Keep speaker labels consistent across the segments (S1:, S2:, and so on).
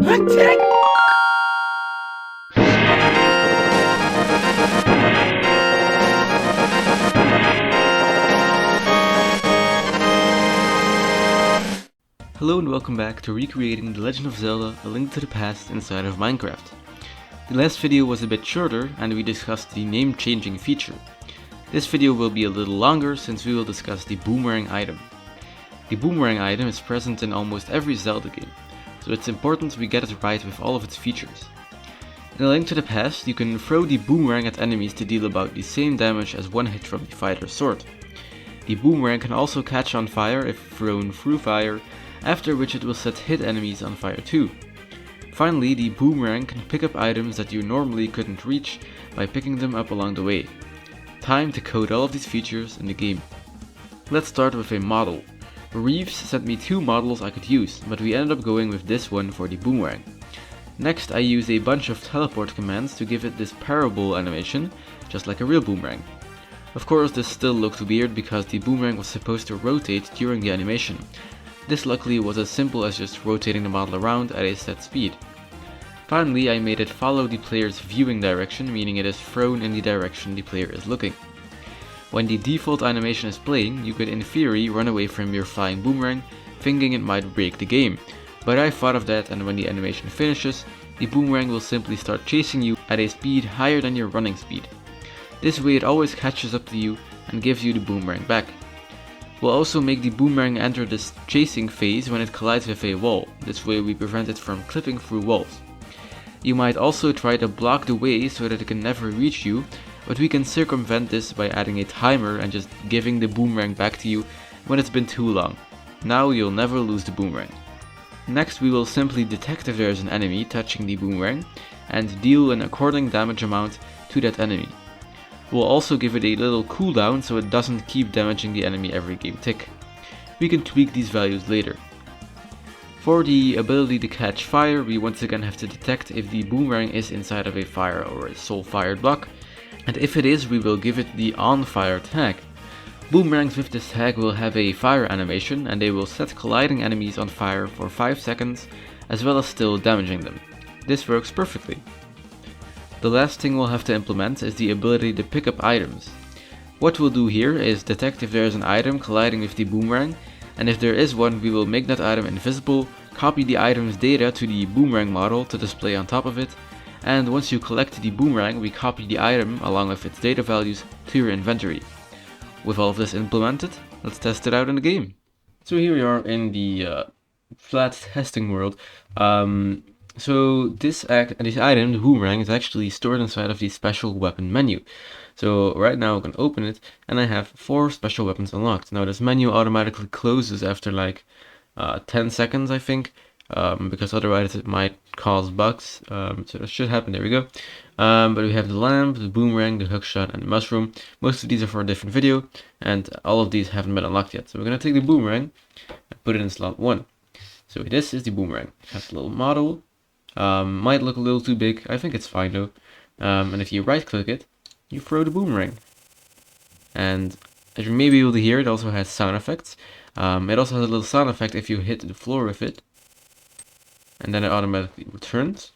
S1: Hello and welcome back to recreating The Legend of Zelda: A Link to the Past inside of Minecraft. The last video was a bit shorter and we discussed the name changing feature. This video will be a little longer since we will discuss the Boomerang item. The Boomerang item is present in almost every Zelda game, so it's important we get it right with all of its features. In A Link to the Past, you can throw the boomerang at enemies to deal about the same damage as one hit from the fighter's sword. The boomerang can also catch on fire if thrown through fire, after which it will set hit enemies on fire too. Finally, the boomerang can pick up items that you normally couldn't reach by picking them up along the way. Time to code all of these features in the game. Let's start with a model. Reeves sent me two models I could use, but we ended up going with this one for the boomerang. Next, I use a bunch of teleport commands to give it this parable animation, just like a real boomerang. Of course, this still looked weird because the boomerang was supposed to rotate during the animation. This luckily was as simple as just rotating the model around at a set speed. Finally, I made it follow the player's viewing direction, meaning it is thrown in the direction the player is looking. When the default animation is playing, you could in theory run away from your flying boomerang, thinking it might break the game. But I thought of that, and when the animation finishes, the boomerang will simply start chasing you at a speed higher than your running speed. This way it always catches up to you and gives you the boomerang back. We'll also make the boomerang enter this chasing phase when it collides with a wall. This way we prevent it from clipping through walls. You might also try to block the way so that it can never reach you, but we can circumvent this by adding a timer and just giving the boomerang back to you when it's been too long. Now you'll never lose the boomerang. Next, we will simply detect if there is an enemy touching the boomerang and deal an according damage amount to that enemy. We'll also give it a little cooldown so it doesn't keep damaging the enemy every game tick. We can tweak these values later. For the ability to catch fire, we once again have to detect if the boomerang is inside of a fire or a soul fired block, and if it is, we will give it the on fire tag. Boomerangs with this tag will have a fire animation and they will set colliding enemies on fire for 5 seconds as well as still damaging them. This works perfectly. The last thing we'll have to implement is the ability to pick up items. What we'll do here is detect if there is an item colliding with the boomerang, and if there is one, we will make that item invisible, copy the item's data to the boomerang model to display on top of it, and once you collect the boomerang, we copy the item along with its data values to your inventory. With all of this implemented, let's test it out in the game. So here we are in the flat testing world. So this item, the boomerang, is actually stored inside of the special weapon menu. So right now I can open it and I have 4 special weapons unlocked. Now this menu automatically closes after like 10 seconds I think, because otherwise it might cause bugs. So that should happen, there we go. But we have the lamp, the boomerang, the hookshot and the mushroom. Most of these are for a different video and all of these haven't been unlocked yet. So we're going to take the boomerang and put it in slot 1. So this is the boomerang. It has a little model. Might look a little too big, I think it's fine though. And if you right click it, you throw the boomerang. And as you may be able to hear, it also has sound effects. It also has a little sound effect if you hit the floor with it. And then it automatically returns.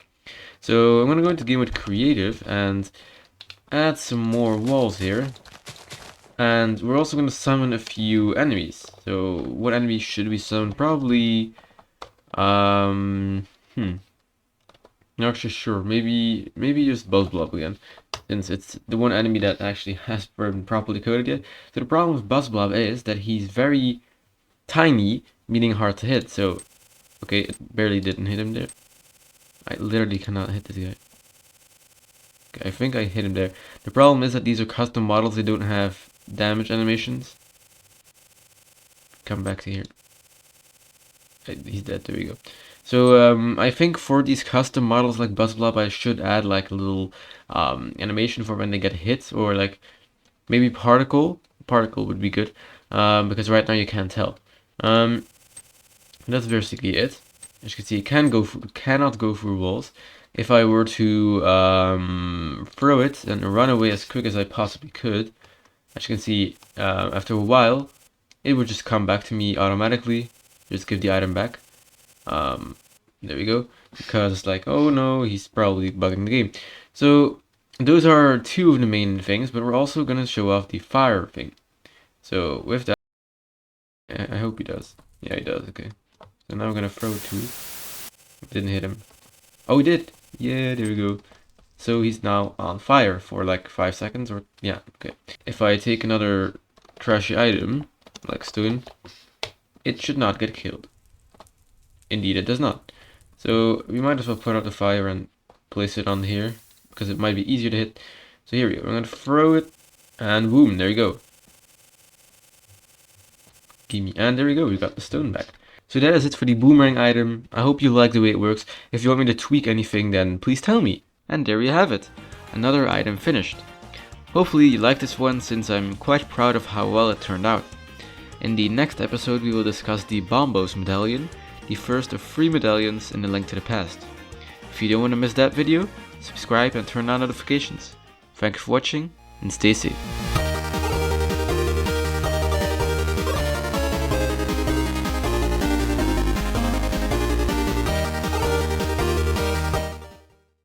S1: So I'm going to go into game with creative and add some more walls here. And we're also going to summon a few enemies. So what enemies should we summon? Probably, not actually sure. Maybe just Buzzblob again, since it's the one enemy that actually has been properly coded yet. So the problem with Buzzblob is that he's very tiny, meaning hard to hit. So, okay, it barely didn't hit him there. I literally cannot hit this guy. Okay, I think I hit him there. The problem is that these are custom models. They don't have damage animations. Come back to here. He's dead. There we go. So I think for these custom models like Buzzblob, I should add like a little animation for when they get hit, or like maybe particle. Particle would be good, because right now you can't tell. That's basically it. As you can see, it cannot go through walls. If I were to throw it and run away as quick as I possibly could, as you can see, after a while, it would just come back to me automatically. Just give the item back. There we go. Because it's like, oh no, he's probably bugging the game. So those are two of the main things, but we're also gonna show off the fire thing. So with that, I hope he does. Yeah, he does. Okay. So now I'm gonna throw two. Didn't hit him. Oh, he did. Yeah, there we go. So he's now on fire for like 5 seconds, or yeah, okay. If I take another trashy item, like stone, it should not get killed. Indeed, it does not. So we might as well put out the fire and place it on here, because it might be easier to hit. So here we go. I'm gonna throw it, and boom, there you go. Gimme, and there we go. We got the stone back. So that is it for the boomerang item. I hope you like the way it works. If you want me to tweak anything, then please tell me. And there you have it. Another item finished. Hopefully you like this one, since I'm quite proud of how well it turned out. In the next episode we will discuss the Bombos medallion, the first of 3 medallions in the Link to the Past. If you don't want to miss that video, subscribe and turn on notifications. Thank you for watching, and stay safe.